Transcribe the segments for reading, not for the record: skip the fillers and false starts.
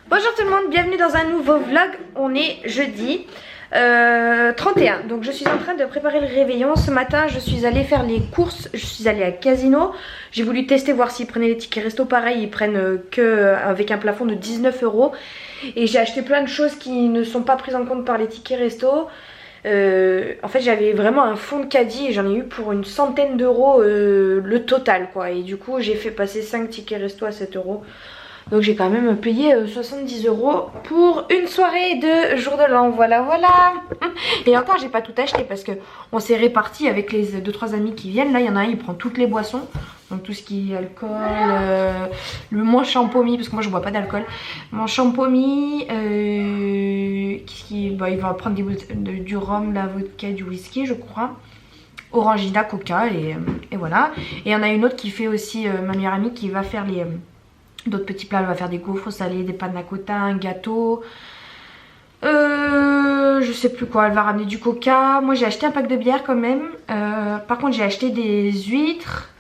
Bonjour tout le monde, bienvenue dans un nouveau vlog. On est jeudi 31, donc je suis en train de préparer le réveillon. Ce matin je suis allée faire les courses, je suis allée à Casino. J'ai voulu tester voir s'ils prenaient les tickets resto pareil, ils prennent que avec un plafond de 19 €. Et j'ai acheté plein de choses qui ne sont pas prises en compte par les tickets resto. En fait j'avais vraiment un fond de caddie et j'en ai eu pour une centaine d'euros le total quoi. Et du coup j'ai fait passer 5 tickets resto à 7 €. Donc j'ai quand même payé 70 € pour une soirée de jour de l'an. Voilà voilà. Et encore j'ai pas tout acheté parce que on s'est réparti avec les 2-3 amis qui viennent. Là il y en a un il prend toutes les boissons. Donc tout ce qui est alcool, le moins champomis, parce que moi je bois pas d'alcool. Mon champomis, il va prendre du rhum, la vodka, du whisky je crois. Orangina, coca et voilà. Et il y en a une autre qui fait aussi, ma meilleure amie qui va faire les... d'autres petits plats, elle va faire des gaufres salés, des panna cotta, un gâteau. Je sais plus quoi, elle va ramener du coca. Moi j'ai acheté un pack de bière quand même. Par contre j'ai acheté des huîtres.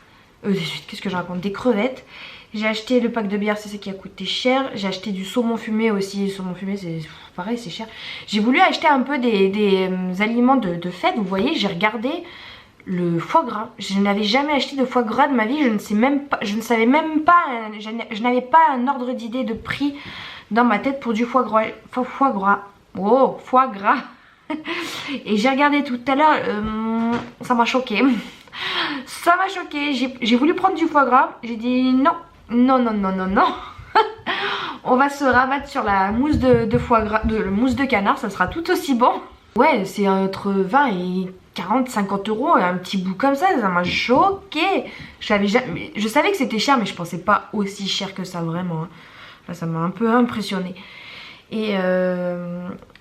Qu'est-ce que je raconte? Des crevettes. J'ai acheté le pack de bière, c'est ce qui a coûté cher. J'ai acheté du saumon fumé aussi. Le saumon fumé c'est pareil, c'est cher. J'ai voulu acheter un peu des aliments de fête. Vous voyez, j'ai regardé le foie gras. Je n'avais jamais acheté de foie gras de ma vie. Je ne savais même pas, je n'avais pas un ordre d'idée de prix dans ma tête pour du foie gras. Oh, foie gras. Et j'ai regardé tout à l'heure, ça m'a choqué. Ça m'a choqué. J'ai voulu prendre du foie gras. J'ai dit non, non, non, non, non, non. On va se rabattre sur la mousse de foie gras, mousse de canard. Ça sera tout aussi bon. Ouais, c'est entre 20 et 40-50 €, un petit bout comme ça m'a choqué. Je savais que c'était cher, mais je pensais pas aussi cher que ça vraiment. Là, ça m'a un peu impressionné.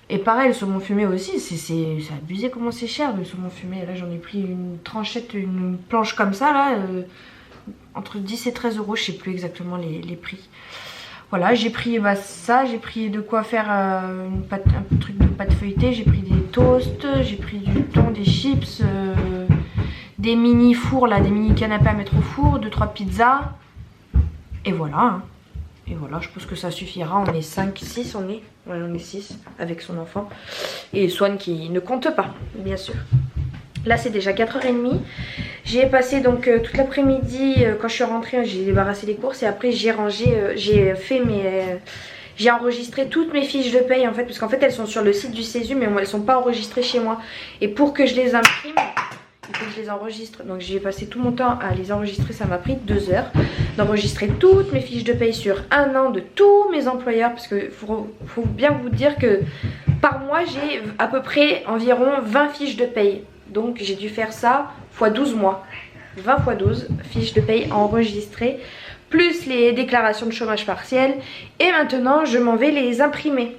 Et pareil, le saumon fumé aussi, c'est abusé comment c'est cher le saumon fumé. Là, j'en ai pris une tranchette, une planche comme ça, là, entre 10 et 13 €, je sais plus exactement les prix. Voilà, j'ai pris ça, j'ai pris de quoi faire un truc de pâte feuilletée, j'ai pris des toasts, j'ai pris du thon, des chips, des mini fours là, des mini canapés à mettre au four, 2-3 pizzas. Et voilà, hein. Et voilà, je pense que ça suffira. On est 5, 6, on est 6 avec son enfant. Et Swan qui ne compte pas, bien sûr. Là c'est déjà 4h30. J'ai passé donc toute l'après-midi, quand je suis rentrée, j'ai débarrassé les courses et après j'ai rangé, j'ai enregistré toutes mes fiches de paye en fait, parce qu'en fait elles sont sur le site du CESU mais elles sont pas enregistrées chez moi. Et pour que je les imprime, il faut que je les enregistre. Donc j'ai passé tout mon temps à les enregistrer, ça m'a pris 2 heures d'enregistrer toutes mes fiches de paye sur un an de tous mes employeurs, parce que faut bien vous dire que par mois j'ai à peu près environ 20 fiches de paye. Donc j'ai dû faire ça x 12 mois. 20 x 12 fiches de paye enregistrées, plus les déclarations de chômage partiel. Et maintenant je m'en vais les imprimer.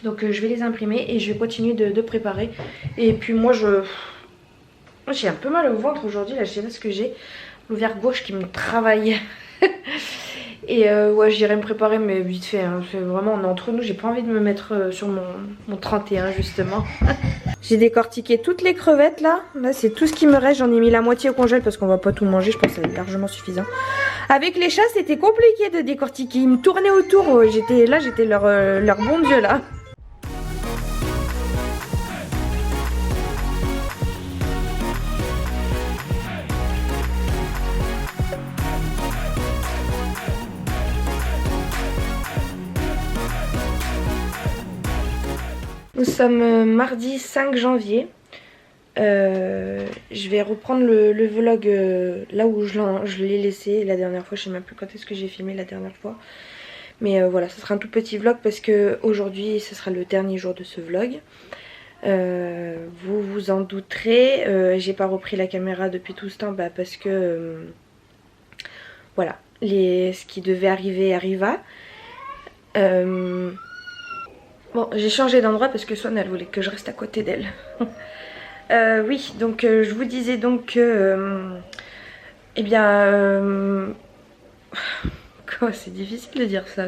Donc je vais les imprimer et je vais continuer de préparer. Et puis moi j'ai un peu mal au ventre aujourd'hui, là je sais pas ce que j'ai. L'ovaire gauche qui me travaille. Et ouais, j'irai me préparer mais vite fait, hein. Vraiment on est entre nous, j'ai pas envie de me mettre sur mon 31 justement. J'ai décortiqué toutes les crevettes là. Là c'est tout ce qui me reste, j'en ai mis la moitié au congèle parce qu'on va pas tout manger, je pense que c'est largement suffisant. Avec les chats c'était compliqué de décortiquer, ils me tournaient autour, j'étais leur bon Dieu là. Nous sommes mardi 5 janvier. Je vais reprendre le vlog là où je l'ai laissé la dernière fois. Je sais même plus quand est-ce que j'ai filmé la dernière fois. Mais voilà, ce sera un tout petit vlog parce que aujourd'hui ce sera le dernier jour de ce vlog. Vous vous en douterez, j'ai pas repris la caméra depuis tout ce temps parce que voilà, ce qui devait arriver arriva. Bon, j'ai changé d'endroit parce que Swan elle voulait que je reste à côté d'elle. Oui, donc je vous disais donc que eh bien quoi, c'est difficile de dire ça.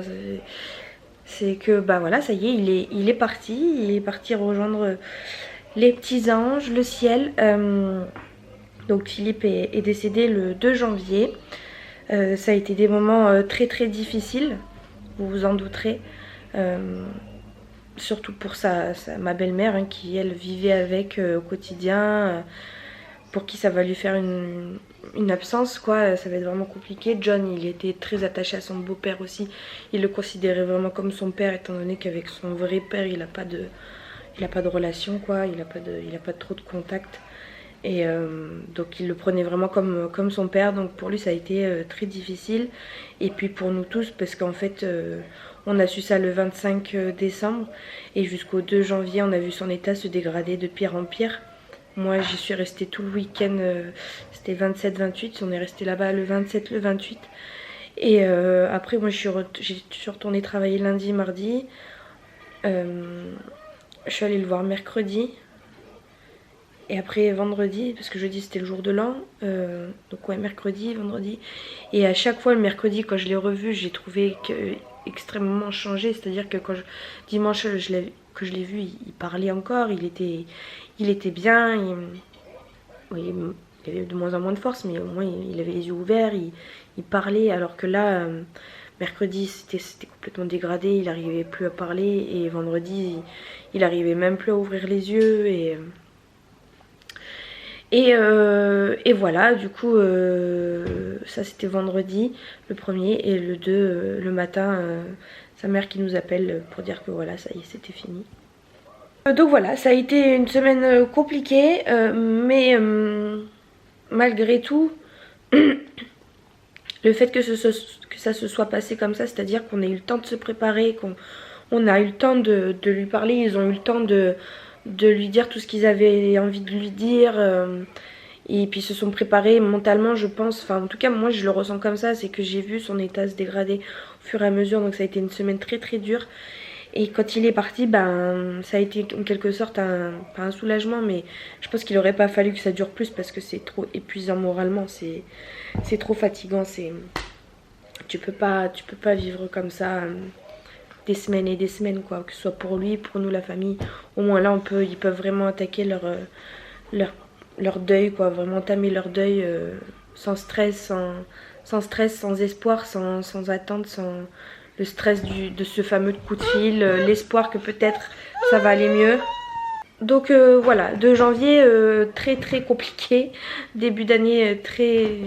C'est que bah voilà, ça y est, il est parti rejoindre les petits anges, le ciel. Donc Philippe est décédé le 2 janvier. Ça a été des moments très très difficiles, vous vous en douterez. Surtout pour ma belle-mère hein, qui elle vivait avec au quotidien, pour qui ça va lui faire une absence quoi, ça va être vraiment compliqué. John il était très attaché à son beau-père aussi, il le considérait vraiment comme son père étant donné qu'avec son vrai père il a pas de relation quoi, il a pas trop de contact. Et donc il le prenait vraiment comme son père, donc pour lui ça a été très difficile. Et puis pour nous tous parce qu'en fait on a su ça le 25 décembre et jusqu'au 2 janvier on a vu son état se dégrader de pire en pire. Moi j'y suis restée tout le week-end, c'était 27-28, on est resté là-bas le 27, le 28. Et après moi je suis retournée travailler lundi, mardi. Je suis allée le voir mercredi. Et après vendredi, parce que jeudi c'était le jour de l'an, donc ouais mercredi, vendredi. Et à chaque fois le mercredi quand je l'ai revu, j'ai trouvé extrêmement changé. C'est-à-dire que dimanche que je l'ai vu, il parlait encore, il était bien. Oui, il avait de moins en moins de force, mais au moins il avait les yeux ouverts, il parlait. Alors que là, mercredi c'était complètement dégradé, il n'arrivait plus à parler. Et vendredi, il arrivait même plus à ouvrir les yeux. Et voilà, du coup, ça c'était vendredi, le premier, et le 2, le matin, sa mère qui nous appelle pour dire que voilà, ça y est, c'était fini. Donc voilà, ça a été une semaine compliquée, mais malgré tout, le fait que ça se soit passé comme ça, c'est-à-dire qu'on ait eu le temps de se préparer, qu'on a eu le temps de lui parler, ils ont eu le temps de lui dire tout ce qu'ils avaient envie de lui dire, et puis se sont préparés mentalement je pense, enfin en tout cas moi je le ressens comme ça, c'est que j'ai vu son état se dégrader au fur et à mesure, donc ça a été une semaine très très dure. Et quand il est parti, ben ça a été en quelque sorte pas un soulagement, mais je pense qu'il aurait pas fallu que ça dure plus parce que c'est trop épuisant moralement, c'est trop fatigant, tu peux pas vivre comme ça des semaines et des semaines quoi, que ce soit pour lui, pour nous la famille. Au moins là ils peuvent vraiment attaquer leur deuil quoi, vraiment entamer leur deuil sans stress, sans espoir, sans attente, sans le stress de ce fameux coup de fil, l'espoir que peut-être ça va aller mieux. Donc voilà, 2 janvier très très compliqué, début d'année très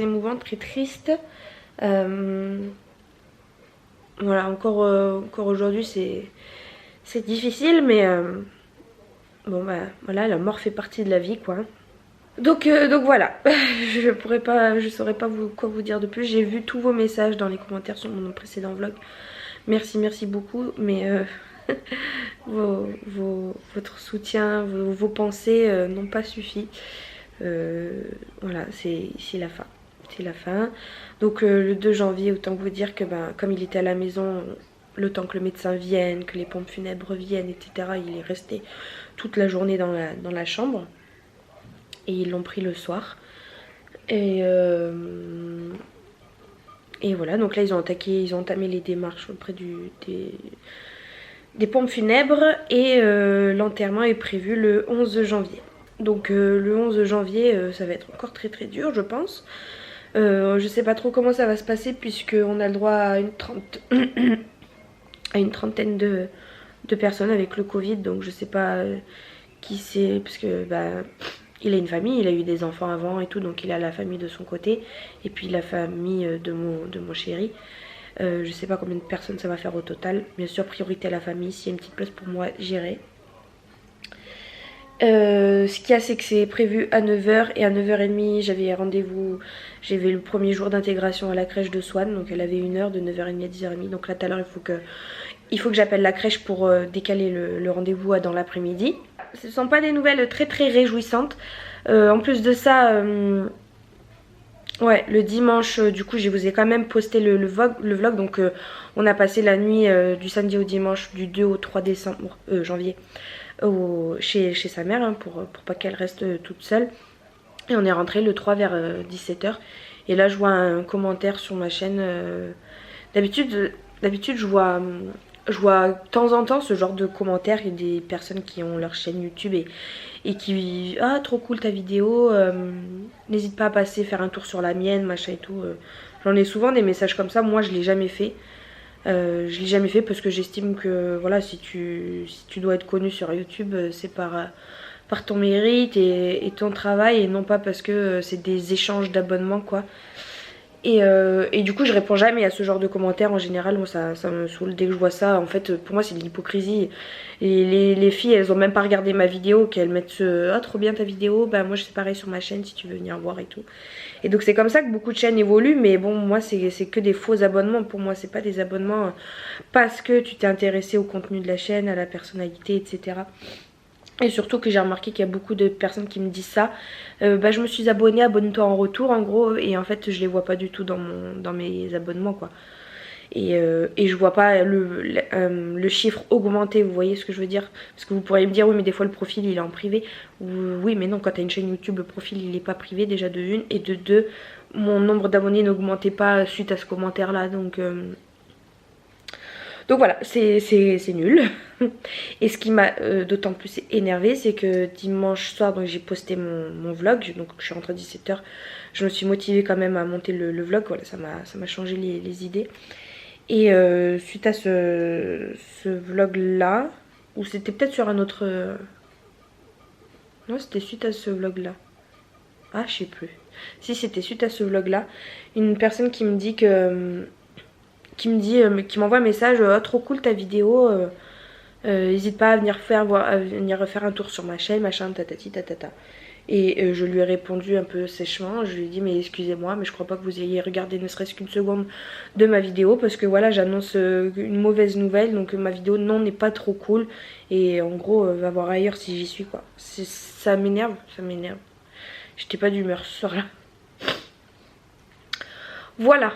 émouvant, très triste. Voilà, encore aujourd'hui c'est difficile, mais bon bah voilà, la mort fait partie de la vie quoi. Donc voilà, je saurais pas quoi vous dire de plus. J'ai vu tous vos messages dans les commentaires sur mon précédent vlog. Merci beaucoup, mais votre soutien, vos pensées n'ont pas suffi. Voilà, c'est la fin. C'est la fin. Donc le 2 janvier, autant vous dire que comme il était à la maison, le temps que le médecin vienne, que les pompes funèbres viennent, etc., il est resté toute la journée dans la chambre. Et ils l'ont pris le soir. Et voilà, donc là ils ont entamé les démarches auprès des pompes funèbres. Et l'enterrement est prévu le 11 janvier. Donc le 11 janvier, ça va être encore très très dur je pense. Je sais pas trop comment ça va se passer puisqu'on a le droit à une trentaine de personnes avec le Covid. Donc je sais pas qui c'est, parce que il a une famille, il a eu des enfants avant et tout, donc il a la famille de son côté et puis la famille de mon chéri. Je sais pas combien de personnes ça va faire au total. Bien sûr priorité à la famille, s'il y a une petite place pour moi j'irai. Ce qu'il y a c'est que c'est prévu à 9 h et à 9 h 30 j'avais rendez-vous, j'avais le premier jour d'intégration à la crèche de Swan, donc elle avait 1 heure de 9 h 30 à 10 h 30. Donc là tout à l'heure il faut que j'appelle la crèche pour décaler le rendez-vous dans l'après-midi. Ce ne sont pas des nouvelles très très réjouissantes. En plus de ça, ouais, le dimanche, du coup, je vous ai quand même posté le vlog. Donc, on a passé la nuit du samedi au dimanche, du 2 au 3 décembre, janvier, chez sa mère, hein, pour pas qu'elle reste toute seule. Et on est rentré le 3 vers 17 h. Et là, je vois un commentaire sur ma chaîne. D'habitude, je vois de temps en temps ce genre de commentaires. Il y a des personnes qui ont leur chaîne YouTube et qui ah trop cool ta vidéo, n'hésite pas à faire un tour sur la mienne, machin et tout. J'en ai souvent des messages comme ça, moi je l'ai jamais fait. Je l'ai jamais fait parce que j'estime que voilà, si tu dois être connu sur YouTube, c'est par ton mérite et ton travail et non pas parce que c'est des échanges d'abonnements quoi. Et du coup je réponds jamais à ce genre de commentaires en général, moi ça me saoule dès que je vois ça. En fait pour moi c'est de l'hypocrisie. Et les filles elles ont même pas regardé ma vidéo, qu'elles mettent ah trop bien ta vidéo, bah moi je fais pareil sur ma chaîne si tu veux venir voir et tout. Et donc c'est comme ça que beaucoup de chaînes évoluent, mais bon moi c'est que des faux abonnements. Pour moi c'est pas des abonnements parce que tu t'es intéressé au contenu de la chaîne, à la personnalité, etc. Et surtout que j'ai remarqué qu'il y a beaucoup de personnes qui me disent ça. Bah je me suis abonnée, abonne-toi en retour en gros. Et en fait je les vois pas du tout dans mes abonnements quoi. Et je vois pas le chiffre augmenter, vous voyez ce que je veux dire. Parce que vous pourriez me dire oui mais des fois le profil il est en privé. Oui mais non, quand t'as une chaîne YouTube le profil il est pas privé déjà de une. Et de deux, mon nombre d'abonnés n'augmentait pas suite à ce commentaire là. Donc voilà, c'est nul. Et ce qui m'a d'autant plus énervé, c'est que dimanche soir, donc j'ai posté mon vlog. Donc je suis rentrée à 17 h. Je me suis motivée quand même à monter le vlog. Voilà, ça m'a changé les idées. Et suite à ce vlog là, ou c'était peut-être sur un autre... Non, c'était suite à ce vlog là. Ah, je sais plus. Si, c'était suite à ce vlog là. Une personne qui me dit que... qui m'envoie un message, oh, trop cool ta vidéo, n'hésite pas à venir faire un tour sur ma chaîne, machin, tatati tatata. Et je lui ai répondu un peu sèchement, je lui ai dit mais excusez-moi mais je crois pas que vous ayez regardé ne serait-ce qu'une seconde de ma vidéo parce que voilà j'annonce une mauvaise nouvelle, donc ma vidéo non n'est pas trop cool et en gros va voir ailleurs si j'y suis quoi. Ça m'énerve, j'étais pas d'humeur ce soir là. Voilà,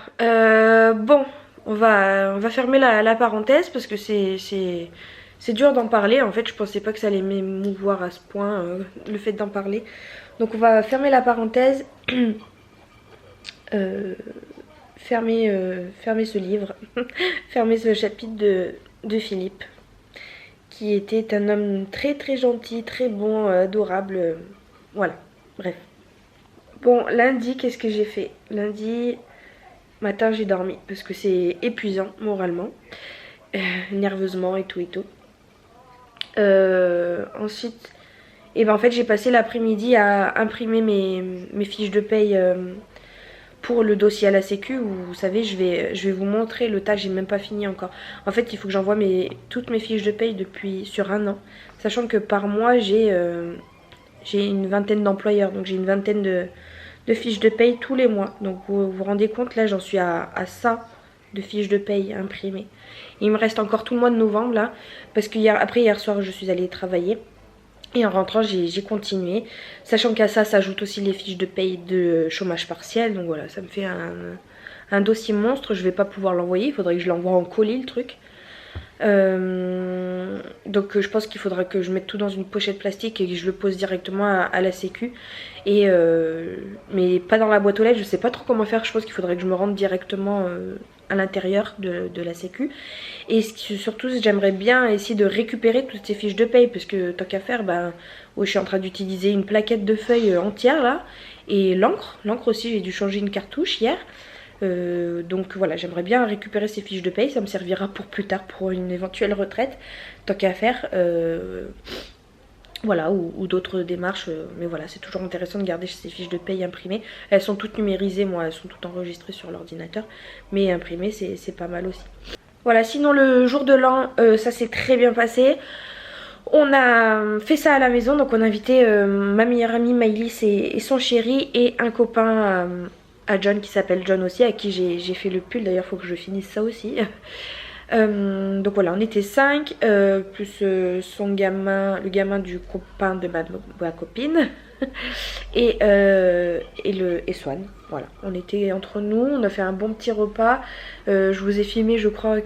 bon. On va fermer la parenthèse parce que c'est dur d'en parler. En fait, je pensais pas que ça allait m'émouvoir à ce point, le fait d'en parler. Donc on va fermer la parenthèse. Fermer ce livre. Fermer ce chapitre de Philippe. Qui était un homme très très gentil, très bon, adorable. Voilà, bref. Bon, lundi, qu'est-ce que j'ai fait? Lundi... matin j'ai dormi parce que c'est épuisant moralement, nerveusement et tout. Ensuite, ben en fait j'ai passé l'après-midi à imprimer mes fiches de paye pour le dossier à la sécu. Où, vous savez je vais vous montrer le tas, j'ai même pas fini encore. En fait il faut que j'envoie toutes mes fiches de paye sur un an. Sachant que par mois j'ai une vingtaine d'employeurs, donc j'ai une vingtaine de fiches de paye tous les mois. Donc vous vous rendez compte, là j'en suis à ça de fiches de paye imprimées. Il me reste encore tout le mois de novembre là, parce que hier soir je suis allée travailler. Et en rentrant j'ai continué, sachant qu'à ça s'ajoutent aussi les fiches de paye de chômage partiel. Donc voilà, ça me fait un dossier monstre. Je vais pas pouvoir l'envoyer, il faudrait que je l'envoie en colis le truc. Donc je pense qu'il faudra que je mette tout dans une pochette plastique et que je le pose directement à la sécu. Mais pas dans la boîte aux lettres, je sais pas trop comment faire. Je pense qu'il faudrait que je me rende directement à l'intérieur de la sécu. Et surtout j'aimerais bien essayer de récupérer toutes ces fiches de paye, parce que tant qu'à faire, je suis en train d'utiliser une plaquette de feuilles entière là. Et l'encre aussi, j'ai dû changer une cartouche hier. Donc voilà, j'aimerais bien récupérer ces fiches de paye, ça me servira pour plus tard, pour une éventuelle retraite, tant qu'à faire. Voilà, ou d'autres démarches, mais voilà, c'est toujours intéressant de garder ces fiches de paye imprimées. Elles sont toutes numérisées, moi, elles sont toutes enregistrées sur l'ordinateur, mais imprimées, c'est pas mal aussi. Voilà, sinon le jour de l'an, ça s'est très bien passé. On a fait ça à la maison, donc on a invité ma meilleure amie Maïlis et son chéri, et un copain à John qui s'appelle John aussi, à qui j'ai fait le pull, d'ailleurs il faut que je finisse ça aussi. Donc voilà, on était 5, plus le gamin du copain de ma copine et Swan. Voilà, on était entre nous, on a fait un bon petit repas. Je vous ai filmé, je crois,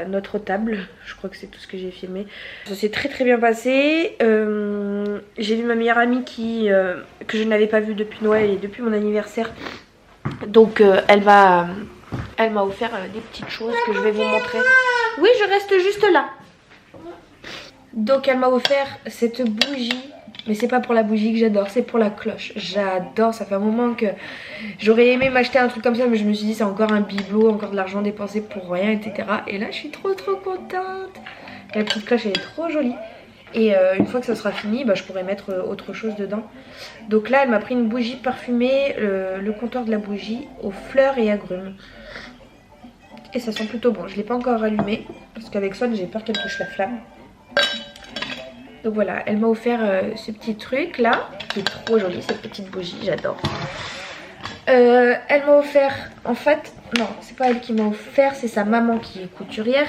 notre table. Je crois que c'est tout ce que j'ai filmé. Ça s'est très très bien passé. J'ai vu ma meilleure amie que je n'avais pas vue depuis Noël et depuis mon anniversaire. Donc elle m'a offert des petites choses que je vais vous montrer. Oui, je reste juste là. Donc elle m'a offert cette bougie Mais c'est pas pour la bougie que j'adore, c'est pour la cloche. J'adore, ça fait un moment que j'aurais aimé m'acheter un truc comme ça, mais je me suis dit c'est encore un bibelot, encore de l'argent dépensé pour rien, etc. Et là je suis trop contente. La petite cloche elle est trop jolie. Et une fois que ça sera fini, bah, je pourrais mettre autre chose dedans. Donc là elle m'a pris une bougie parfumée, le comptoir de la bougie aux fleurs et agrumes. Et ça sent plutôt bon, je ne l'ai pas encore allumé parce qu'avec Swan j'ai peur qu'elle touche la flamme. Donc voilà, elle m'a offert ce petit truc là, qui est trop joli, cette petite bougie, j'adore. Elle m'a offert, en fait, non, c'est pas elle qui m'a offert, c'est sa maman qui est couturière,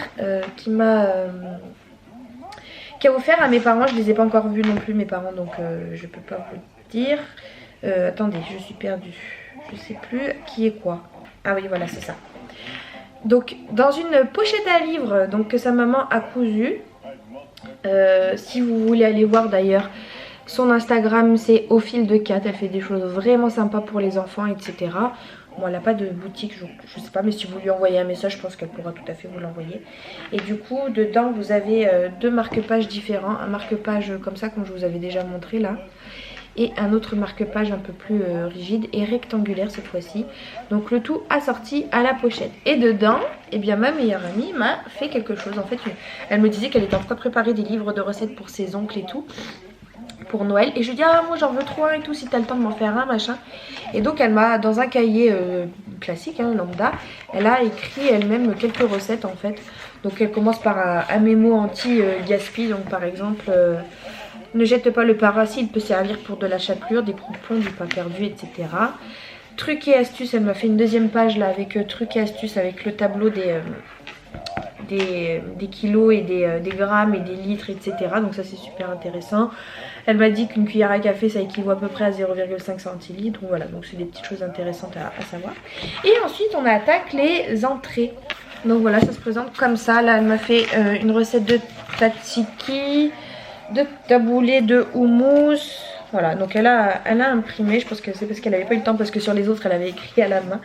qui a offert à mes parents. Je les ai pas encore vus non plus mes parents, donc je peux pas vous dire. Attendez, je suis perdue, je sais plus qui est quoi. Ah oui, voilà, c'est ça. Donc dans une pochette à livres, donc que sa maman a cousue. Si vous voulez aller voir d'ailleurs son Instagram, c'est au fil de Kat. Elle fait des choses vraiment sympas pour les enfants, etc. Bon, elle n'a pas de boutique, je sais pas, mais si vous lui envoyez un message, je pense qu'elle pourra tout à fait vous l'envoyer. Et du coup, dedans, vous avez deux marque-pages différents. Un marque-page comme ça, comme je vous avais déjà montré là. Et un autre marque-page un peu plus rigide et rectangulaire cette fois-ci. Donc le tout assorti à la pochette. Et dedans, eh bien ma meilleure amie m'a fait quelque chose. En fait, elle me disait qu'elle était en train de préparer des livres de recettes pour ses oncles et tout. Pour Noël. Et je lui dis ah moi j'en veux trop un et tout, si t'as le temps de m'en faire un machin. Et donc elle m'a, dans un cahier classique, hein, lambda, elle a écrit elle-même quelques recettes en fait. Donc elle commence par un mémo anti-gaspi. Donc par exemple... ne jette pas le parasite, il peut servir pour de la chapelure, des crampons, du pain perdu, etc. Trucs et astuces, elle m'a fait une deuxième page là avec trucs et astuces avec le tableau des kilos et des grammes et des litres, etc. Donc ça c'est super intéressant. Elle m'a dit qu'une cuillère à café ça équivaut à peu près à 0,5 centilitres. Donc voilà, donc c'est des petites choses intéressantes à savoir. Et ensuite on attaque les entrées. Donc voilà, ça se présente comme ça. Là elle m'a fait une recette de tzatziki, de taboulé de houmous. Voilà, donc elle a imprimé. Je pense que c'est parce qu'elle n'avait pas eu le temps, parce que sur les autres elle avait écrit à la main.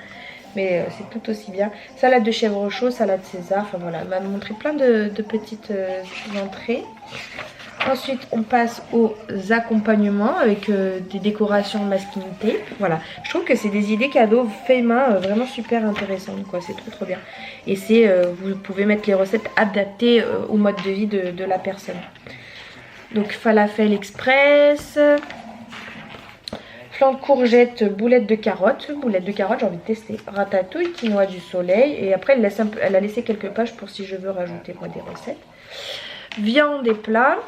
Mais c'est tout aussi bien. Salade de chèvre chaud, salade César. Enfin voilà, elle m'a montré plein de petites entrées. Ensuite on passe aux accompagnements avec des décorations masking tape. Voilà, je trouve que c'est des idées cadeaux fait main vraiment super intéressantes quoi. C'est trop bien. Et c'est vous pouvez mettre les recettes adaptées au mode de vie de la personne. Donc falafel express, flan de courgettes, boulettes de carottes. Boulettes de carottes, j'ai envie de tester. Ratatouille, quinoa du soleil. Et après elle a laissé quelques pages pour si je veux rajouter moi des recettes. Viande et plats.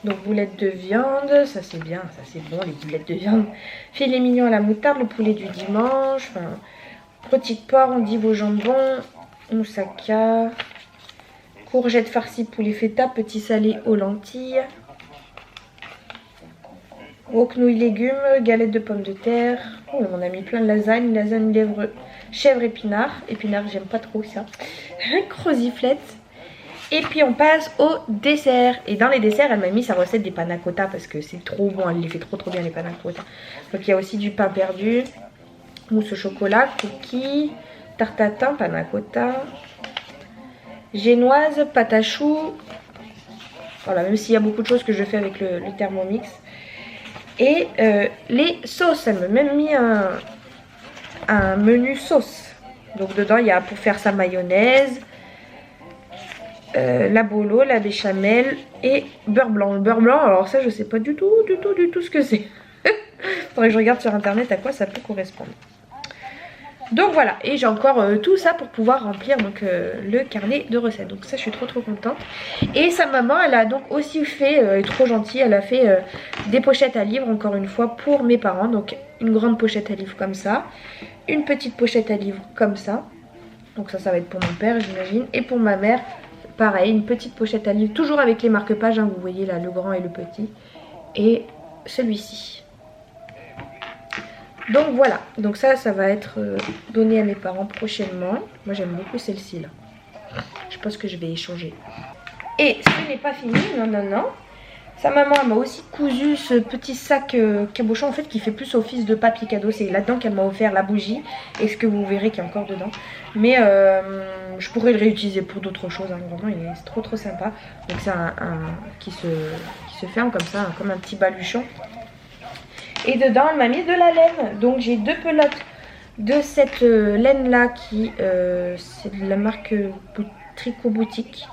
Donc boulettes de viande, ça c'est bien, ça c'est bon les boulettes de viande. Filet mignon à la moutarde, le poulet du dimanche. Enfin, rôti de porc, endive au jambon, moussaka. Courgettes farcies poulet feta, petit salé aux lentilles. Wok nouilles légumes, galettes de pommes de terre. Oh, on a mis plein de lasagne, lèvres, chèvre épinard. Épinard, j'aime pas trop ça. Croziflette. Et puis on passe au dessert. Et dans les desserts, elle m'a mis sa recette des panna cotta parce que c'est trop bon. Elle les fait trop bien les panna cotta. Donc il y a aussi du pain perdu, mousse au chocolat, cookies, tarte à thym, panna cotta. Génoise, pâte à choux. Voilà, même s'il y a beaucoup de choses que je fais avec le Thermomix. Et les sauces, elle m'a même mis un menu sauce. Donc dedans, il y a pour faire sa mayonnaise, la bolo, la béchamel et beurre blanc. Le beurre blanc, alors ça, je sais pas du tout ce que c'est. Faudrait que je regarde sur internet à quoi ça peut correspondre. Donc voilà, et j'ai encore tout ça pour pouvoir remplir donc, le carnet de recettes. Donc ça je suis trop contente. Et sa maman elle a donc aussi fait, elle est trop gentille, elle a fait des pochettes à livres encore une fois pour mes parents. Donc une grande pochette à livres comme ça, une petite pochette à livres comme ça. Donc ça va être pour mon père j'imagine. Et pour ma mère pareil, une petite pochette à livres, toujours avec les marque-pages, hein, vous voyez là le grand et le petit. Et celui-ci. Donc voilà, donc ça va être donné à mes parents prochainement. Moi j'aime beaucoup celle-ci là. Je pense que je vais échanger. Et ce n'est pas fini, non. Sa maman m'a aussi cousu ce petit sac cabochon en fait qui fait plus office de papier cadeau. C'est là-dedans qu'elle m'a offert la bougie et ce que vous verrez qu'il y a encore dedans. Mais je pourrais le réutiliser pour d'autres choses, hein. Vraiment il est trop sympa. Donc c'est un qui se qui se ferme comme ça, hein, comme un petit baluchon. Et dedans, elle m'a mis de la laine. Donc j'ai 2 pelotes de cette laine là qui c'est de la marque Tricot Boutique.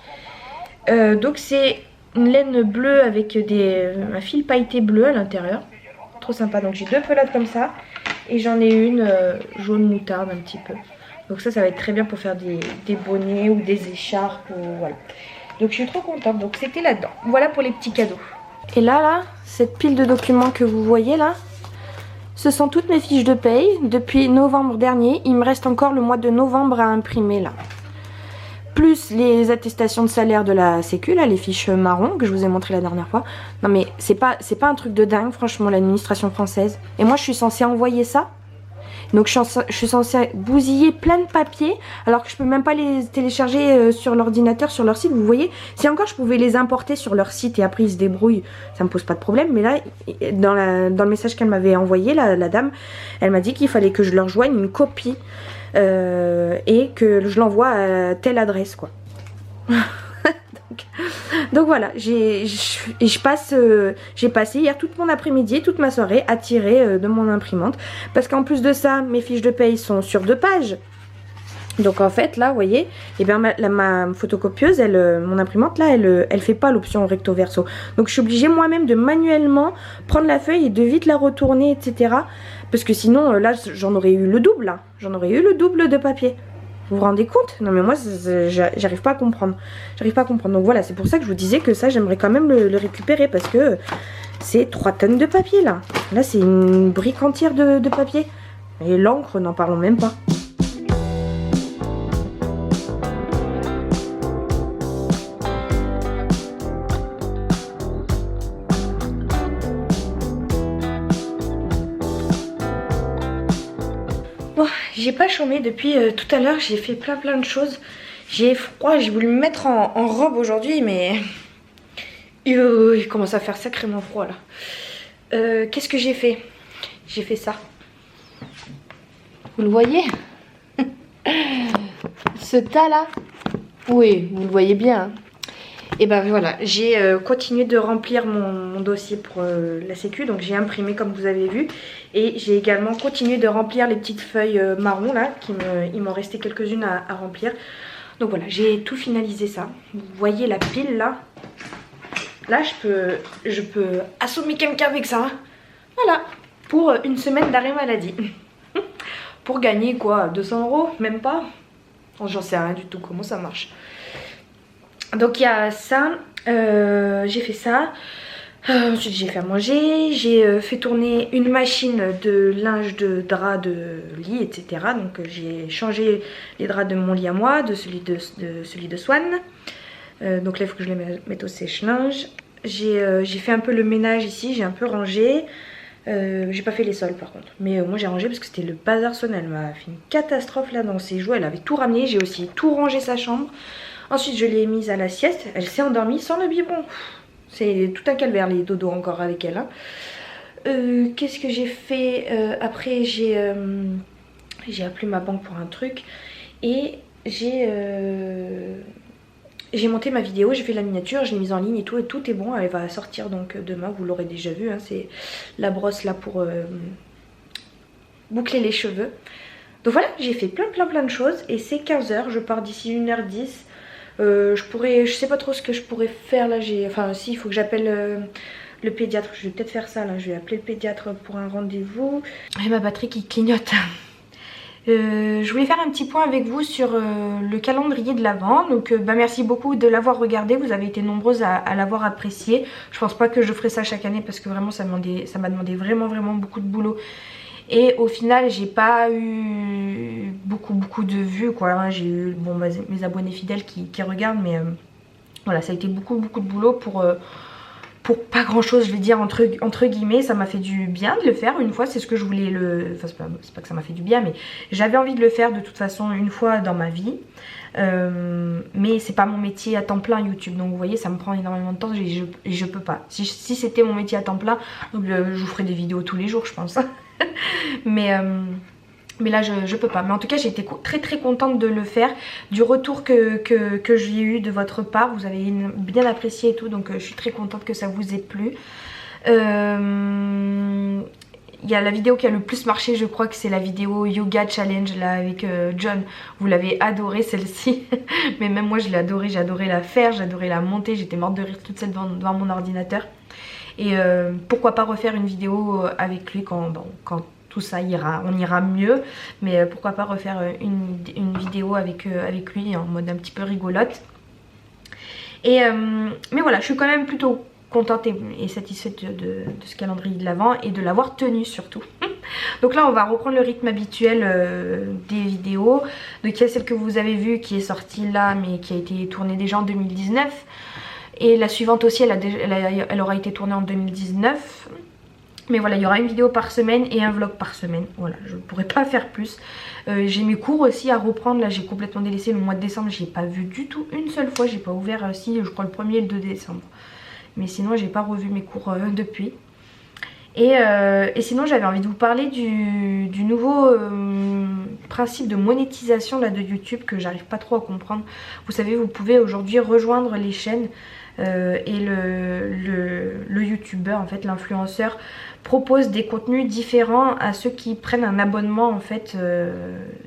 Donc c'est une laine bleue avec un fil pailleté bleu à l'intérieur. Trop sympa. Donc j'ai 2 pelotes comme ça. Et j'en ai une jaune moutarde un petit peu. Donc ça va être très bien pour faire des bonnets ou des écharpes. Voilà. Donc je suis trop contente. Donc c'était là-dedans. Voilà pour les petits cadeaux. Et là, cette pile de documents que vous voyez là, ce sont toutes mes fiches de paye depuis novembre dernier. Il me reste encore le mois de novembre à imprimer là. Plus les attestations de salaire de la sécu, là, les fiches marron que je vous ai montré la dernière fois. Non mais c'est pas un truc de dingue franchement l'administration française. Et moi je suis censée envoyer ça. Donc je suis censée bousiller plein de papiers alors que je peux même pas les télécharger sur l'ordinateur, sur leur site. Vous voyez, si encore je pouvais les importer sur leur site et après ils se débrouillent, ça me pose pas de problème. Mais là, dans le message qu'elle m'avait envoyé, la dame, elle m'a dit qu'il fallait que je leur joigne une copie et que je l'envoie à telle adresse quoi. Donc voilà, j'ai passé hier toute mon après-midi, toute ma soirée à tirer de mon imprimante. Parce qu'en plus de ça, mes fiches de paye sont sur 2 pages. Donc en fait là, vous voyez, eh bien, ma photocopieuse, mon imprimante là, elle fait pas l'option recto verso. Donc je suis obligée moi-même de manuellement prendre la feuille et de vite la retourner, etc. Parce que sinon là, j'en aurais eu le double là. J'en aurais eu le double de papier. Vous vous rendez compte? Non mais moi j'arrive pas à comprendre. J'arrive pas à comprendre. Donc voilà, c'est pour ça que je vous disais que ça j'aimerais quand même le récupérer. Parce que c'est 3 tonnes de papier là. Là c'est une brique entière de papier. Et l'encre, n'en parlons même pas. Bon, j'ai pas chômé depuis tout à l'heure, j'ai fait plein de choses. J'ai froid, j'ai voulu me mettre en robe aujourd'hui, mais il commence à faire sacrément froid là. Qu'est-ce que j'ai fait? J'ai fait ça. Vous le voyez? Ce tas là? Oui, vous le voyez bien. Hein. Et ben voilà, j'ai continué de remplir mon dossier pour la sécu, donc j'ai imprimé comme vous avez vu. Et j'ai également continué de remplir les petites feuilles marron là, il m'en restait quelques-unes à remplir. Donc voilà, j'ai tout finalisé ça. Vous voyez la pile là. Là je peux assommer quelqu'un avec ça. Voilà, pour une semaine d'arrêt maladie. Pour gagner quoi, 200 €? Même pas? J'en sais rien du tout comment ça marche. Donc il y a ça, j'ai fait ça. Ensuite j'ai fait à manger, j'ai fait tourner une machine de linge, de draps de lit, etc. Donc j'ai changé les draps de mon lit à moi, de celui de Swan. Donc là il faut que je les mette au sèche-linge. J'ai fait un peu le ménage ici, j'ai un peu rangé. J'ai pas fait les sols par contre. Mais moi j'ai rangé parce que c'était le bazar sonal. Elle m'a fait une catastrophe là dans ses jouets. Elle avait tout ramené, j'ai aussi tout rangé sa chambre. Ensuite je l'ai mise à la sieste. Elle s'est endormie sans le biberon. C'est tout un calvaire les dodos encore avec elle. Hein. Qu'est-ce que j'ai fait après j'ai appelé ma banque pour un truc. Et j'ai monté ma vidéo, j'ai fait la miniature, je l'ai mise en ligne et tout est bon. Elle va sortir donc demain, vous l'aurez déjà vu. Hein, c'est la brosse là pour boucler les cheveux. Donc voilà, j'ai fait plein de choses. Et c'est 15 h, je pars d'ici 1h10. Je sais pas trop ce que je pourrais faire là. Enfin si, il faut que j'appelle le pédiatre. Je vais peut-être faire ça là, je vais appeler le pédiatre pour un rendez-vous. Et ma batterie qui clignote. Je voulais faire un petit point avec vous sur le calendrier de l'Avent. Donc merci beaucoup de l'avoir regardé. Vous avez été nombreuses à l'avoir apprécié. Je pense pas que je ferai ça chaque année parce que vraiment ça m'a demandé vraiment beaucoup de boulot. Et au final j'ai pas eu beaucoup de vues quoi. Hein. J'ai eu mes abonnés fidèles qui regardent, mais voilà, ça a été beaucoup de boulot pour pas grand chose, je vais dire entre guillemets. Ça m'a fait du bien de le faire une fois, c'est ce que je voulais enfin c'est pas que ça m'a fait du bien, mais j'avais envie de le faire de toute façon une fois dans ma vie. Mais c'est pas mon métier à temps plein YouTube, donc vous voyez ça me prend énormément de temps et je peux pas. Si c'était mon métier à temps plein, donc, je vous ferais des vidéos tous les jours je pense. Mais Mais là je peux pas. Mais en tout cas j'ai été très contente de le faire. Du retour que j'ai eu de votre part, vous avez bien apprécié et tout. Donc je suis très contente que ça vous ait plu. Il y a la vidéo qui a le plus marché, je crois que c'est la vidéo Yoga Challenge là avec John. Vous l'avez adorée celle-ci. Mais même moi je l'ai adorée, j'ai adoré la faire, j'ai adoré la monter. J'étais morte de rire toute seule devant mon ordinateur. Et pourquoi pas refaire une vidéo avec lui quand tout ça on ira mieux. Mais pourquoi pas refaire une vidéo avec lui en mode un petit peu rigolote. Mais voilà, je suis quand même plutôt contente et satisfaite de ce calendrier de l'Avent et de l'avoir tenu surtout. Donc là on va reprendre le rythme habituel des vidéos. Donc il y a celle que vous avez vue qui est sortie là mais qui a été tournée déjà en 2019. Et la suivante aussi elle aura été tournée en 2019. Mais voilà, il y aura une vidéo par semaine et un vlog par semaine. Voilà, je ne pourrais pas faire plus. J'ai mes cours aussi à reprendre. Là j'ai complètement délaissé le mois de décembre. J'ai pas vu du tout une seule fois. J'ai pas ouvert si je crois le 1er et le 2 décembre. Mais sinon j'ai pas revu mes cours depuis. Et sinon j'avais envie de vous parler du nouveau principe de monétisation là, de YouTube que j'arrive pas trop à comprendre. Vous savez, vous pouvez aujourd'hui rejoindre les chaînes et le youtubeur, en fait l'influenceur, propose des contenus différents à ceux qui prennent un abonnement en fait.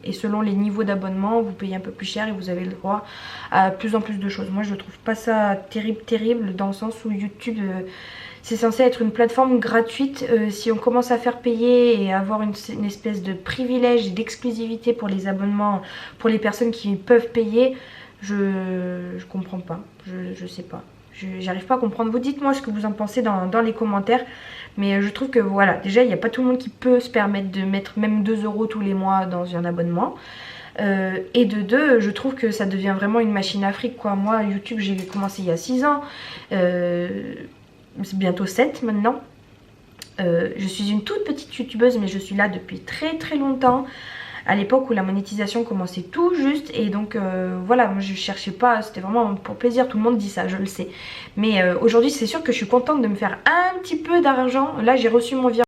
Et selon les niveaux d'abonnement, vous payez un peu plus cher et vous avez le droit à plus en plus de choses. Moi je trouve pas ça terrible dans le sens où YouTube... c'est censé être une plateforme gratuite. Si on commence à faire payer et avoir une espèce de privilège et d'exclusivité pour les abonnements, pour les personnes qui peuvent payer, je comprends pas, je sais pas. J'arrive pas à comprendre. Vous dites moi ce que vous en pensez dans les commentaires. Mais je trouve que voilà, déjà il n'y a pas tout le monde qui peut se permettre de mettre même 2 € tous les mois dans un abonnement. Et de deux, je trouve que ça devient vraiment une machine à fric quoi. Moi YouTube j'ai commencé il y a 6 ans. C'est bientôt 7 maintenant. Je suis une toute petite youtubeuse mais je suis là depuis très longtemps. À l'époque où la monétisation commençait tout juste. Et donc voilà, moi je cherchais pas, c'était vraiment pour plaisir. Tout le monde dit ça, je le sais. Mais aujourd'hui c'est sûr que je suis contente de me faire un petit peu d'argent. Là j'ai reçu mon virement.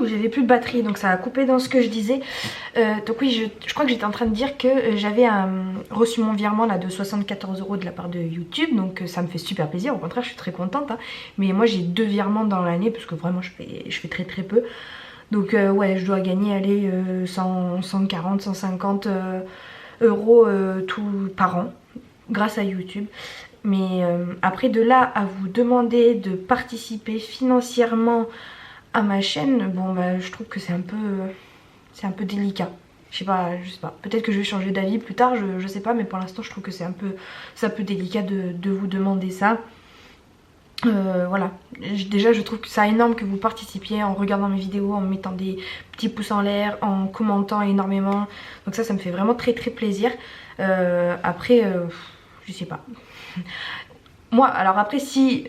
J'avais plus de batterie donc ça a coupé dans ce que je disais. Donc oui, je crois que j'étais en train de dire que j'avais reçu mon virement là de 74 € de la part de YouTube. Donc ça me fait super plaisir, au contraire je suis très contente hein. Mais moi j'ai 2 virements dans l'année parce que vraiment je fais très peu. Donc ouais, je dois gagner allez, 140, 150 € tout par an grâce à YouTube. Mais après de là à vous demander de participer financièrement à ma chaîne, bon bah je trouve que c'est un peu délicat. Je sais pas. Peut-être que je vais changer d'avis plus tard, je sais pas, mais pour l'instant je trouve que c'est un peu délicat de vous demander ça. Voilà, déjà je trouve que c'est énorme que vous participiez en regardant mes vidéos, en mettant des petits pouces en l'air, en commentant énormément. Donc ça me fait vraiment très plaisir. Après, je sais pas. Moi, alors après si...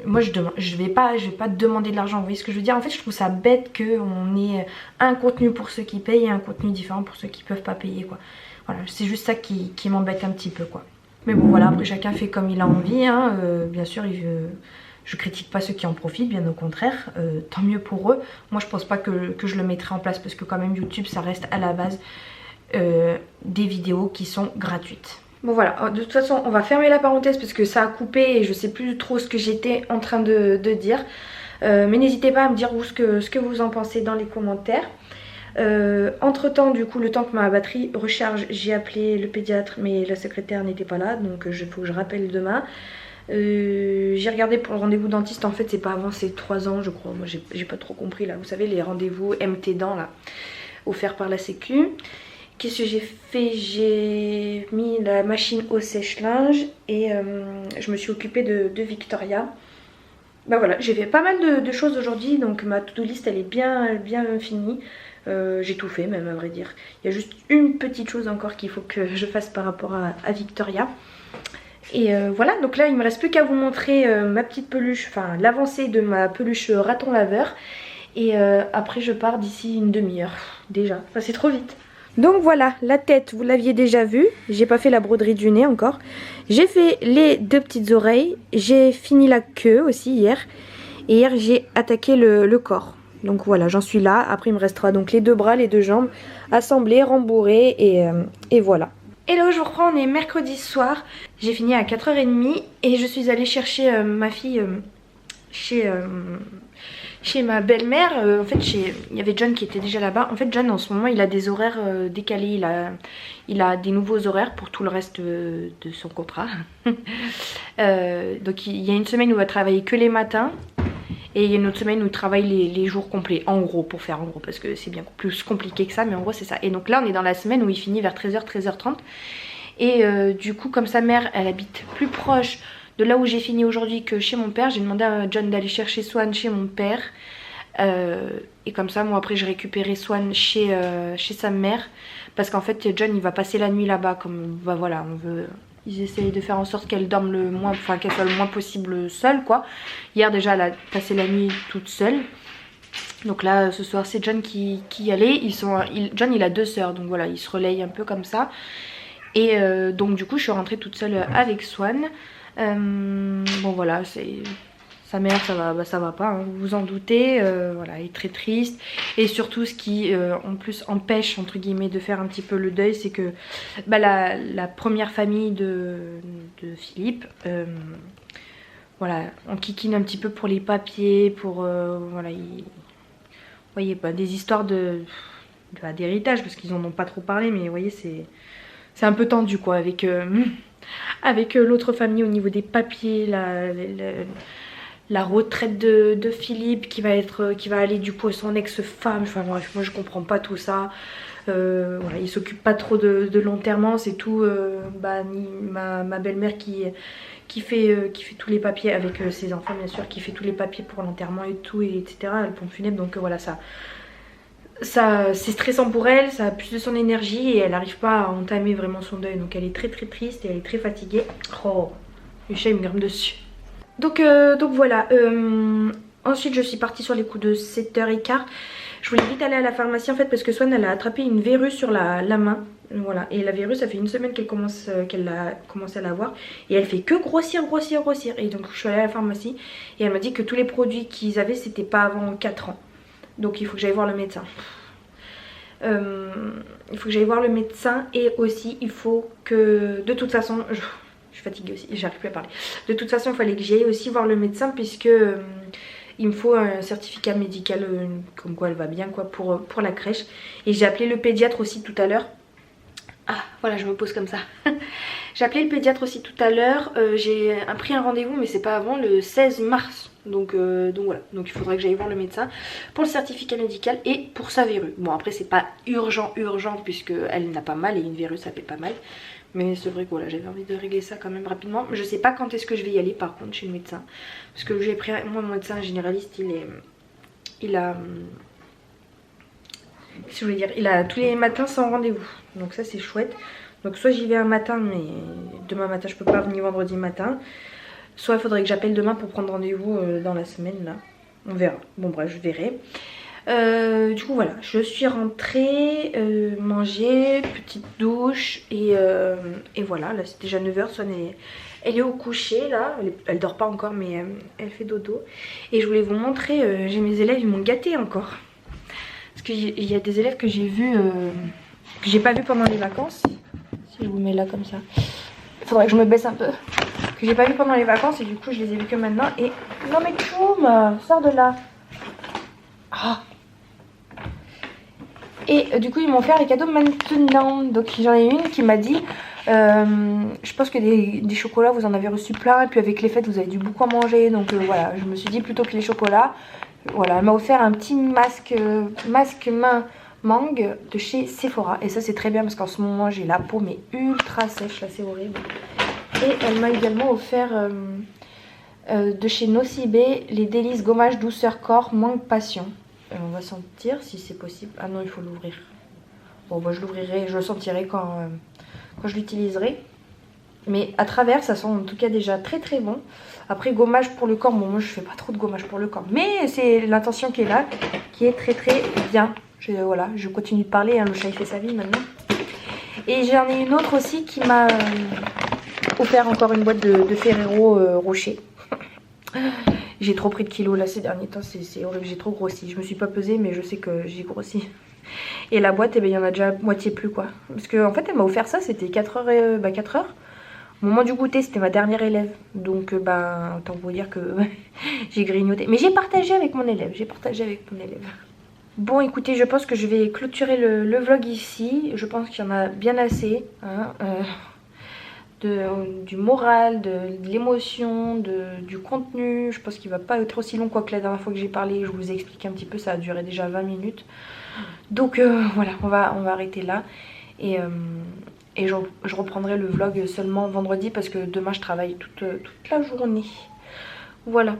Moi je vais pas demander de l'argent, vous voyez ce que je veux dire. En fait je trouve ça bête qu'on ait un contenu pour ceux qui payent et un contenu différent pour ceux qui peuvent pas payer quoi. Voilà, c'est juste ça qui m'embête un petit peu quoi. Mais bon voilà, après chacun fait comme il a envie hein. Bien sûr je critique pas ceux qui en profitent, bien au contraire, tant mieux pour eux. Moi je pense pas que je le mettrai en place parce que quand même YouTube ça reste à la base des vidéos qui sont gratuites. Bon voilà, de toute façon on va fermer la parenthèse parce que ça a coupé et je sais plus trop ce que j'étais en train de dire. Mais n'hésitez pas à me dire vous ce que vous en pensez dans les commentaires. Entre temps du coup, le temps que ma batterie recharge, j'ai appelé le pédiatre mais la secrétaire n'était pas là. Donc il faut que je rappelle demain. J'ai regardé pour le rendez-vous dentiste, en fait c'est pas avant c'est 3 ans je crois. Moi j'ai pas trop compris là, vous savez les rendez-vous MT dents là, offerts par la sécu. Qu'est-ce que j'ai fait? J'ai mis la machine au sèche-linge et je me suis occupée de Victoria. Bah voilà, j'ai fait pas mal de choses aujourd'hui, donc ma to-do list elle est bien finie. J'ai tout fait même à vrai dire. Il y a juste une petite chose encore qu'il faut que je fasse par rapport à Victoria. Et voilà, donc là il me reste plus qu'à vous montrer ma petite peluche, enfin l'avancée de ma peluche raton laveur. Et après je pars d'ici une demi-heure déjà, enfin c'est trop vite. Donc voilà, la tête vous l'aviez déjà vue, j'ai pas fait la broderie du nez encore. J'ai fait les 2 petites oreilles, j'ai fini la queue aussi hier. Et hier j'ai attaqué le corps. Donc voilà, j'en suis là. Après il me restera donc les 2 bras, les 2 jambes assemblées, rembourrées et voilà. Et là je vous reprends, on est mercredi soir. J'ai fini à 4h30 et je suis allée chercher ma fille chez ma belle-mère. En fait il y avait John qui était déjà là-bas. En fait John en ce moment il a des horaires décalés, il a des nouveaux horaires pour tout le reste de son contrat. Donc il y a une semaine où il va travailler que les matins. Et il y a une autre semaine où il travaille les jours complets, en gros, pour faire en gros, parce que c'est bien plus compliqué que ça, mais en gros c'est ça. Et donc là on est dans la semaine où il finit vers 13h, 13h30. Et du coup comme sa mère elle habite plus proche de là où j'ai fini aujourd'hui que chez mon père, j'ai demandé à John d'aller chercher Swan chez mon père. Et comme ça moi après je récupérais Swan chez sa mère. Parce qu'en fait John il va passer la nuit là-bas, comme bah voilà, on veut... Ils essayent de faire en sorte qu'elle dorme le moins, enfin qu'elle soit le moins possible seule quoi. Hier déjà elle a passé la nuit toute seule. Donc là ce soir c'est John qui y allait. John il a 2 sœurs, donc voilà, ils se relayent un peu comme ça. Et donc du coup je suis rentrée toute seule avec Swan. Bon voilà, c'est... Sa mère ça va pas, hein, vous vous en doutez, voilà, elle est très triste. Et surtout ce qui en plus empêche entre guillemets de faire un petit peu le deuil, c'est que bah, la première famille de Philippe, voilà, on kikine un petit peu pour les papiers, pour voilà, vous voyez, bah, des histoires d'héritage, parce qu'ils en ont pas trop parlé, mais vous voyez c'est un peu tendu quoi avec, avec l'autre famille au niveau des papiers, la retraite de Philippe qui va aller du coup à son ex-femme. Enfin bref, moi je comprends pas tout ça. Voilà, il s'occupe pas trop de l'enterrement, c'est tout bah, ma belle-mère qui fait tous les papiers avec ses enfants bien sûr, qui fait tous les papiers pour l'enterrement et tout, et etc. Le pompe funèbre, donc voilà, ça c'est stressant pour elle, ça a plus de son énergie et elle n'arrive pas à entamer vraiment son deuil, donc elle est très très triste et elle est très fatiguée. Oh, le chat il me grimpe dessus. Donc voilà, ensuite je suis partie sur les coups de 7h15. Je voulais vite aller à la pharmacie en fait parce que Swan elle a attrapé une verrue sur la main. Voilà, et la verrue ça fait une semaine qu'elle a commencé à l'avoir. Et elle fait que grossir. Et donc je suis allée à la pharmacie et elle m'a dit que tous les produits qu'ils avaient c'était pas avant 4 ans. Donc il faut que j'aille voir le médecin. Il faut que j'aille voir le médecin et aussi il faut que de toute façon... Je suis fatiguée aussi, j'arrive plus à parler. De toute façon, il fallait que j'aille aussi voir le médecin puisque il me faut un certificat médical comme quoi elle va bien quoi pour la crèche. Et j'ai appelé le pédiatre aussi tout à l'heure. Ah voilà, je me pose comme ça. J'ai appelé le pédiatre aussi tout à l'heure. J'ai pris un rendez-vous mais c'est pas avant le 16 mars. Donc voilà, donc il faudrait que j'aille voir le médecin pour le certificat médical et pour sa verrue. Bon après c'est pas urgent puisque elle n'a pas mal et une verrue ça fait pas mal. Mais c'est vrai que voilà, j'avais envie de régler ça quand même rapidement. Je sais pas quand est-ce que je vais y aller par contre chez le médecin. Parce que j'ai pris, moi mon médecin généraliste il a... Qu'est-ce que je voulais dire, il a tous les matins sans rendez-vous. Donc ça c'est chouette. Donc soit j'y vais un matin mais demain matin je peux pas venir vendredi matin. Soit il faudrait que j'appelle demain pour prendre rendez-vous dans la semaine là. On verra. Bon bref je verrai. Du coup voilà, je suis rentrée, manger, petite douche et voilà, là c'est déjà 9h, Swan elle est au coucher là, elle dort pas encore mais elle fait dodo. Et je voulais vous montrer, j'ai mes élèves, ils m'ont gâtée encore. Parce qu'il y a des élèves que j'ai vus, que j'ai pas vu pendant les vacances. Si je vous mets là comme ça, il faudrait que je me baisse un peu. Que j'ai pas vu pendant les vacances et du coup je les ai vus que maintenant. Et non mais Choum, sors de là. Ah. Et du coup ils m'ont fait les cadeaux maintenant. Donc j'en ai une qui m'a dit je pense que des chocolats vous en avez reçu plein. Et puis avec les fêtes vous avez dû beaucoup en manger. Donc voilà, je me suis dit plutôt que les chocolats. Voilà, elle m'a offert un petit masque main mangue de chez Sephora. Et ça c'est très bien parce qu'en ce moment j'ai la peau mais ultra sèche là, c'est horrible. Et elle m'a également offert de chez Nocibé les délices gommage douceur corps mangue passion. On va sentir si c'est possible. Ah non, il faut l'ouvrir. Bon bah je l'ouvrirai, je le sentirai quand je l'utiliserai. Mais à travers ça sent en tout cas déjà très très bon. Après gommage pour le corps, bon moi je fais pas trop de gommage pour le corps. Mais c'est l'intention qui est là, qui est très très bien. Voilà, je continue de parler, hein, le chat il fait sa vie maintenant. Et j'en ai une autre aussi qui m'a offert encore une boîte de Ferrero Rocher. J'ai trop pris de kilos là ces derniers temps, c'est horrible, j'ai trop grossi. Je me suis pas pesée mais je sais que j'ai grossi. Et la boîte, eh ben, il y en a déjà moitié plus quoi. Parce qu'en fait elle m'a offert ça, c'était 4 heures, 4 heures. Au moment du goûter, c'était ma dernière élève. Donc autant vous dire que j'ai grignoté. Mais j'ai partagé avec mon élève, Bon écoutez, je pense que je vais clôturer le vlog ici. Je pense qu'il y en a bien assez. Hein, du moral, de l'émotion, du contenu. Je pense qu'il va pas être aussi long quoi que la dernière fois que j'ai parlé. Je vous ai expliqué un petit peu, ça a duré déjà 20 minutes. Donc voilà, on va arrêter là. Et je reprendrai le vlog seulement vendredi parce que demain je travaille toute la journée. Voilà.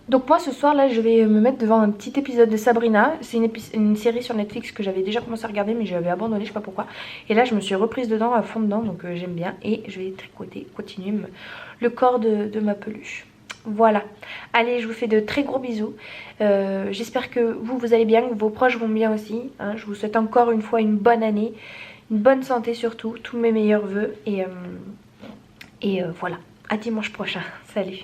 Donc moi ce soir là je vais me mettre devant un petit épisode de Sabrina. C'est une série sur Netflix que j'avais déjà commencé à regarder mais j'avais abandonné, je sais pas pourquoi. Et là je me suis reprise dedans, à fond dedans, donc j'aime bien. Et je vais tricoter, continuer le corps de ma peluche. Voilà, allez je vous fais de très gros bisous. J'espère que vous allez bien, que vos proches vont bien aussi. Hein. Je vous souhaite encore une fois une bonne année, une bonne santé surtout, tous mes meilleurs vœux. Et voilà, à dimanche prochain, salut.